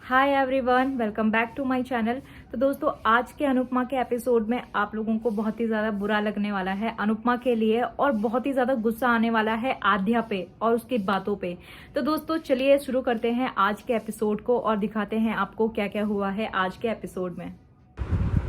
Hi everyone, welcome back to my channel. तो दोस्तों, आज के अनुपमा के एपिसोड में आप लोगों को बहुत ही ज़्यादा बुरा लगने वाला है अनुपमा के लिए, और बहुत ही ज़्यादा गुस्सा आने वाला है आद्या पे और उसकी बातों पे। तो दोस्तों, चलिए शुरू करते हैं आज के एपिसोड को और दिखाते हैं आपको क्या क्या हुआ है आज के एपिसोड में।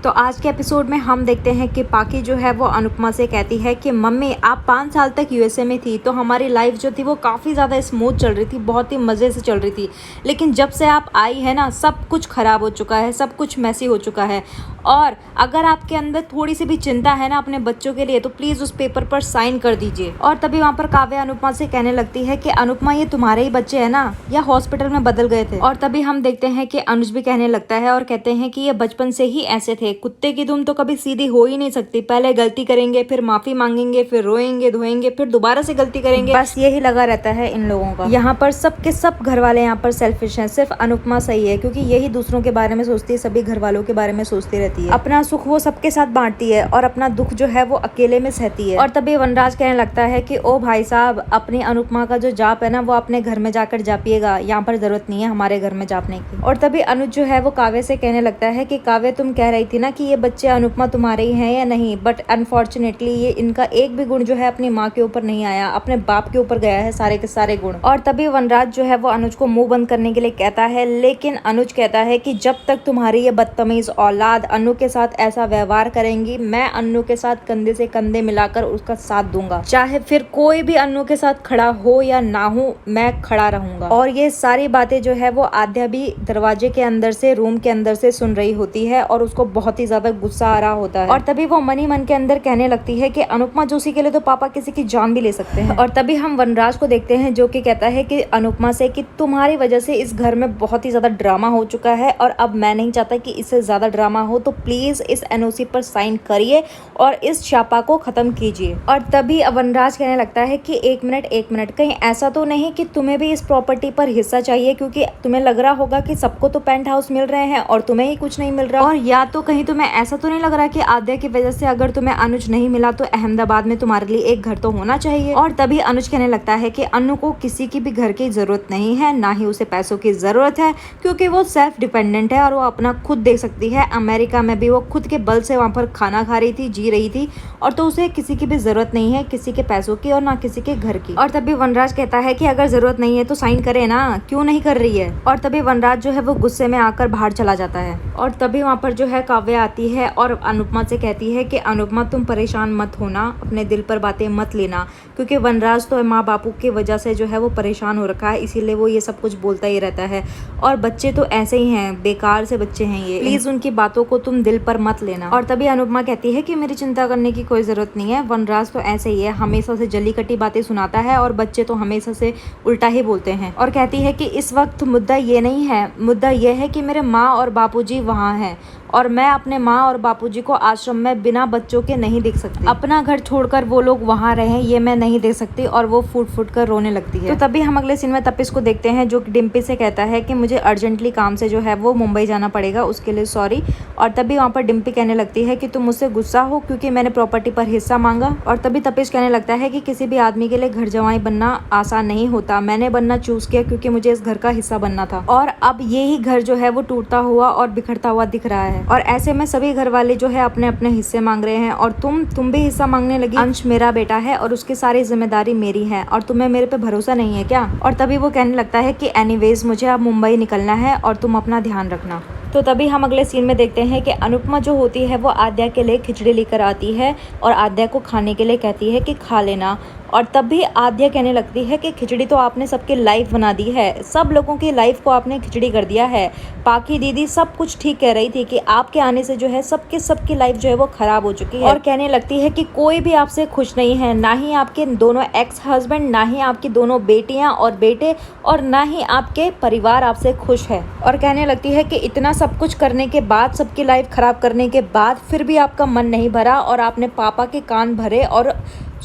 तो आज के एपिसोड में हम देखते हैं कि पाकी जो है वो अनुपमा से कहती है कि मम्मी, आप 5 साल तक यूएसए में थी तो हमारी लाइफ जो थी वो काफ़ी ज़्यादा स्मूथ चल रही थी, बहुत ही मज़े से चल रही थी। लेकिन जब से आप आई है ना, सब कुछ ख़राब हो चुका है, सब कुछ मैसी हो चुका है। और अगर आपके अंदर थोड़ी सी भी चिंता है ना अपने बच्चों के लिए, तो प्लीज़ उस पेपर पर साइन कर दीजिए। और तभी वहाँ पर काव्या अनुपमा से कहने लगती है कि अनुपमा, ये तुम्हारे ही बच्चे हैं ना, या हॉस्पिटल में बदल गए थे। और तभी हम देखते हैं कि अनुज भी कहने लगता है और कहते हैं कि ये बचपन से ही ऐसे थे, कुत्ते की दुम तो कभी सीधी हो ही नहीं सकती। पहले गलती करेंगे, फिर माफी मांगेंगे, फिर रोएंगे धोएंगे, फिर दोबारा से गलती करेंगे। बस यही लगा रहता है इन लोगों का। यहाँ पर सब के सब घर वाले यहाँ पर सेल्फिश हैं, सिर्फ अनुपमा सही है, क्योंकि यही दूसरों के बारे में सोचती है, सभी घर वालों के बारे में सोचती रहती है। अपना सुख वो सबके साथ बांटती है और अपना दुख जो है वो अकेले में सहती है। और तभी वनराज कहने लगता है कि ओ भाई साहब, अपनी अनुपमा का जो जाप है ना वो अपने घर में जाकर जापिएगा, यहाँ पर जरूरत नहीं है हमारे घर में जापने की। और तभी अनुज जो है वो काव्य से कहने लगता है कि काव्य, तुम कह रही थी ना कि ये बच्चे अनुपमा तुम्हारे ही हैं या नहीं, बट अनफॉर्चुनेटली ये इनका एक भी गुण जो है अपनी माँ के ऊपर नहीं आया, अपने बाप के ऊपर गया है सारे के सारे गुण। और तभी वनराज जो है वो अनुज को मुंह बंद करने के लिए कहता है, लेकिन अनुज कहता है कि जब तक तुम्हारी ये बदतमीज औलाद अन्नू के साथ ऐसा व्यवहार करेंगी, मैं अन्नू के साथ कंधे से कंधे मिलाकर उसका साथ दूंगा, चाहे फिर कोई भी अन्नू के साथ खड़ा हो या ना हो, मैं खड़ा रहूंगा। और ये सारी बातें जो है वो आद्या भी दरवाजे के अंदर से, रूम के अंदर से सुन रही होती है और उसको बहुत ही ज्यादा गुस्सा आ रहा होता है। और तभी वो मन ही मन के अंदर कहने लगती है कि अनुपमा जोशी के लिए तो पापा किसी की जान भी ले सकते हैं। और तभी हम वनराज को देखते हैं जो कि कहता है कि अनुपमा से कि तुम्हारी वजह से इस घर में बहुत ही ज्यादा ड्रामा हो चुका है और अब मैं नहीं चाहता कि इससे ज्यादा ड्रामा हो, तो प्लीज इस एनओसी पर साइन करिए और इस छापा को खत्म कीजिए। और तभी वनराज कहने लगता है कि एक मिनट, कहीं ऐसा तो नहीं कि तुम्हें भी इस प्रॉपर्टी पर हिस्सा चाहिए, क्योंकि तुम्हें लग रहा होगा कि सबको तो पेंट हाउस मिल रहे हैं और तुम्हें ही कुछ नहीं मिल रहा। और या तो कहीं तुम्हें ऐसा तो नहीं लग रहा कि आद्या की वजह से अगर तुम्हें अनुज नहीं मिला तो अहमदाबाद में तुम्हारे लिए एक घर तो होना चाहिए। और तभी अनुज कहने लगता है कि अनु को किसी की भी घर की जरूरत नहीं है, ना ही उसे पैसों की जरूरत है, क्योंकि वो सेल्फ डिपेंडेंट है और वो अपना खुद देख सकती है। अमेरिका में भी वो खुद के बल से वहाँ पर खाना खा रही थी, जी रही थी, और तो उसे किसी की भी जरूरत नहीं है, किसी के पैसों की और ना किसी के घर की। और तभी वनराज कहता है कि अगर जरूरत नहीं है तो साइन करे ना, क्यों नहीं कर रही है। और तभी वनराज जो है वो गुस्से में आकर बाहर चला जाता है। और तभी वहाँ पर जो है काव्या आती है और अनुपमा से कहती है कि अनुपमा, तुम परेशान मत होना, अपने दिल पर बातें मत लेना, क्योंकि वनराज तो माँ बापू की वजह से जो है वो परेशान हो रखा है, इसीलिए वो ये सब कुछ बोलता ही रहता है। और बच्चे तो ऐसे ही हैं, बेकार से बच्चे हैं ये, प्लीज उनकी बातों को तुम दिल पर मत लेना। और तभी अनुपमा कहती है कि मेरी चिंता करने की कोई जरूरत नहीं है, वनराज तो ऐसे ही है, हमेशा से जली कटी बातें सुनाता है और बच्चे तो हमेशा से उल्टा ही बोलते हैं। और कहती है कि इस वक्त मुद्दा ये नहीं है, मुद्दा ये है कि मेरे माँ और बापूजी वहाँ हैं और मैं अपने माँ और बापूजी को आश्रम में बिना बच्चों के नहीं देख सकती, अपना घर छोड़कर वो लोग वहाँ रहे ये मैं नहीं देख सकती। और वो फूट फूट कर रोने लगती है। तो तभी हम अगले सीन में तपिश को देखते हैं जो कि डिम्पी से कहता है कि मुझे अर्जेंटली काम से जो है वो मुंबई जाना पड़ेगा, उसके लिए सॉरी। और तभी वहाँ पर डिम्पी कहने लगती है कि तुम मुझसे गुस्सा हो क्योंकि मैंने प्रॉपर्टी पर हिस्सा मांगा। और तभी तपिश कहने लगता है कि किसी भी आदमी के लिए घर जवाई बनना आसान नहीं होता, मैंने बनना चूज किया क्योंकि मुझे इस घर का हिस्सा बनना था, और अब यही घर जो है वो टूटता हुआ और बिखरता हुआ दिख रहा है। और ऐसे में सभी घर वाले जो है अपने अपने हिस्से मांग रहे हैं और तुम भी हिस्सा मांगने लगी। अंश मेरा बेटा है और उसकी सारी जिम्मेदारी मेरी है और तुम्हें मेरे पे भरोसा नहीं है क्या। और तभी वो कहने लगता है कि एनीवेज मुझे अब मुंबई निकलना है और तुम अपना ध्यान रखना। तो तभी हम अगले सीन में देखते हैं कि अनुपमा जो होती है वो आद्या के लिए खिचड़ी लेकर आती है और आद्या को खाने के लिए कहती है कि खा लेना। और तब भी आद्या कहने लगती है कि खिचड़ी तो आपने सबकी लाइफ बना दी है, सब लोगों की लाइफ को आपने खिचड़ी कर दिया है। पाकी दीदी सब कुछ ठीक कह रही थी कि आपके आने से जो है सबकी लाइफ जो है वो खराब हो चुकी है। और कहने लगती है कि कोई भी आपसे खुश नहीं है, ना ही आपके दोनों एक्स हस्बैंड, ना ही आपकी दोनों बेटियां और बेटे, और ना ही आपके परिवार आपसे खुश है। और कहने लगती है कि इतना सब कुछ करने के बाद, सबकी लाइफ खराब करने के बाद फिर भी आपका मन नहीं भरा और आपने पापा के कान भरे और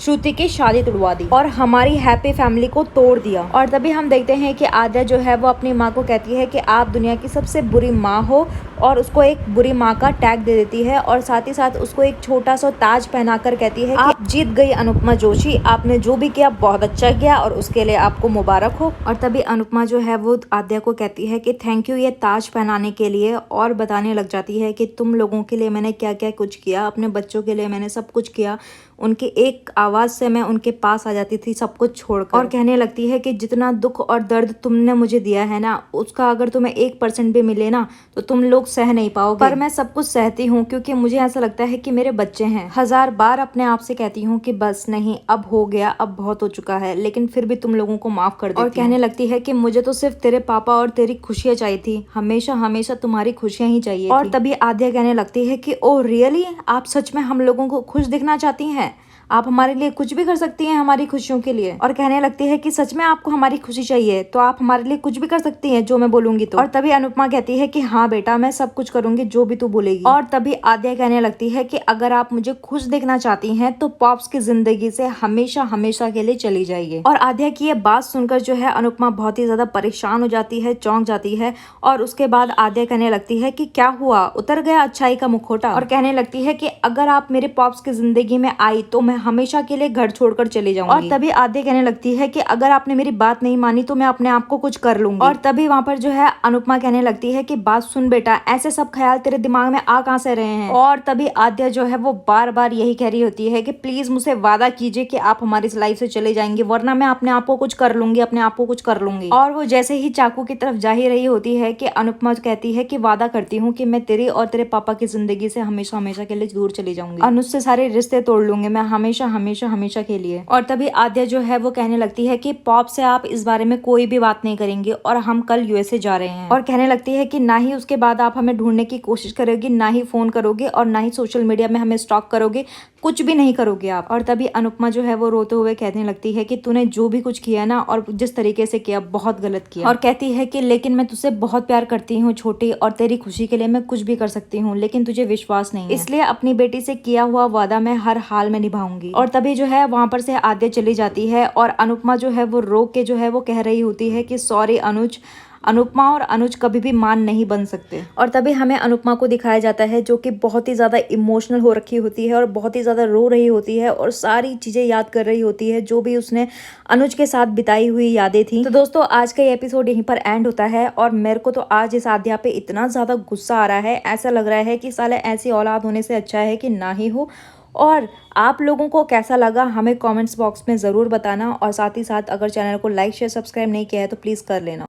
श्रुति की शादी तुड़वा दी और हमारी हैप्पी फैमिली को तोड़ दिया। और तभी हम देखते हैं कि आद्या जो है वो अपनी माँ को कहती है कि आप दुनिया की सबसे बुरी माँ हो, और उसको एक बुरी माँ का टैग दे देती है और साथ ही साथ उसको एक छोटा सा ताज पहनाकर कहती है कि आप जीत गई अनुपमा जोशी, आपने जो भी किया बहुत अच्छा किया और उसके लिए आपको मुबारक हो। और तभी अनुपमा जो है वो आद्या को कहती है कि थैंक यू ये ताज पहनाने के लिए, और बताने लग जाती है कि तुम लोगों के लिए मैंने क्या क्या कुछ किया, अपने बच्चों के लिए मैंने सब कुछ किया, उनके एक आवाज से मैं उनके पास आ जाती थी सब कुछ छोड़कर। और कहने लगती है कि जितना दुख और दर्द तुमने मुझे दिया है ना, उसका अगर तुम्हें 1% भी मिले ना तो तुम लोग सह नहीं पाओगे, पर मैं सब कुछ सहती हूँ क्योंकि मुझे ऐसा लगता है कि मेरे बच्चे हैं। 1000 बार अपने आप से कहती हूँ कि बस नहीं, अब हो गया, अब बहुत हो चुका है, लेकिन फिर भी तुम लोगों को माफ कर देती हूँ। और कहने लगती है कि मुझे तो सिर्फ तेरे पापा और तेरी खुशियां चाहिए थी, हमेशा हमेशा तुम्हारी खुशियां ही चाहिए। और तभी आद्या कहने लगती है कि ओ रियली, आप सच में हम लोगों को खुश दिखना चाहती हैं, आप हमारे लिए कुछ भी कर सकती हैं हमारी खुशियों के लिए। और कहने लगती है कि सच में आपको हमारी खुशी चाहिए तो आप हमारे लिए कुछ भी कर सकती हैं जो मैं बोलूंगी तो। और तभी अनुपमा कहती है कि हाँ बेटा, मैं सब कुछ करूंगी जो भी तू बोलेगी। और तभी आद्या कहने लगती है कि अगर आप मुझे खुश देखना चाहती हैं तो पॉप्स की जिंदगी से हमेशा हमेशा के लिए चली जाइए। और आद्या की ये बात सुनकर जो है अनुपमा बहुत ही ज्यादा परेशान हो जाती है, चौंक जाती है। और उसके बाद आद्या कहने लगती है कि क्या हुआ, उतर गया अच्छाई का मुखौटा। और कहने लगती है कि अगर आप मेरे पॉप्स की जिंदगी में आई तो मैं हमेशा के लिए घर छोड़कर चली जाऊंगी। और तभी आद्या कहने लगती है कि अगर आपने मेरी बात नहीं मानी तो मैं अपने आप को कुछ कर लूंगी। और तभी वहां पर जो है अनुपमा कहने लगती है कि बात सुन बेटा, ऐसे सब ख्याल तेरे दिमाग में आ कहां से रहे हैं। और तभी आद्या जो है वो बार बार यही कह रही होती है कि प्लीज मुझसे वादा कीजिए कि आप हमारी इस लाइफ से चले जाएंगे, वरना मैं अपने आप को कुछ कर लूंगी, अपने आप को कुछ कर लूंगी। और वो जैसे ही चाकू की तरफ जा ही रही होती है कि अनुपमा कहती है कि वादा करती हूँ कि मैं तेरी और तेरे पापा की जिंदगी से हमेशा हमेशा के लिए दूर चली जाऊंगी, अनुज से सारे रिश्ते तोड़ लूंगी मैं हमेशा हमेशा हमेशा के लिए। और तभी आद्या जो है वो कहने लगती है कि पॉप से आप इस बारे में कोई भी बात नहीं करेंगे और हम कल यूएसए जा रहे हैं। और कहने लगती है कि ना ही उसके बाद आप हमें ढूंढने की कोशिश करोगी, ना ही फोन करोगे और ना ही सोशल मीडिया में हमें स्टॉक करोगे, कुछ भी नहीं करोगे आप। और तभी अनुपमा जो है वो रोते हुए कहने लगती है कि तूने जो भी कुछ किया ना और जिस तरीके से किया बहुत गलत किया। और कहती है कि लेकिन मैं तुझसे बहुत प्यार करती हूँ छोटी, और तेरी खुशी के लिए मैं कुछ भी कर सकती हूँ, लेकिन तुझे विश्वास नहीं है, इसलिए अपनी बेटी से किया हुआ वादा मैं हर हाल में निभाऊंगी। और तभी जो है वहां पर से आद्या चली जाती है और अनुपमा जो है वो रो के जो है वो कह रही होती है कि सॉरी अनुज, अनुपमा और अनुज कभी भी मान नहीं बन सकते। और तभी हमें अनुपमा को दिखाया जाता है जो कि बहुत ही ज्यादा इमोशनल हो रखी होती है और बहुत ही ज्यादा रो रही होती है और सारी चीजें याद कर रही होती है जो भी उसने अनुज के साथ बिताई हुई यादें थी। तो दोस्तों आज का ये एपिसोड यहीं पर एंड होता है और मेरे को तो आज इस आद्या पे इतना ज्यादा गुस्सा आ रहा है, ऐसा लग रहा है कि साले ऐसी औलाद होने से अच्छा है कि ना ही हो। और आप लोगों को कैसा लगा हमें कमेंट्स बॉक्स में ज़रूर बताना, और साथ ही साथ अगर चैनल को लाइक शेयर सब्सक्राइब नहीं किया है तो प्लीज़ कर लेना।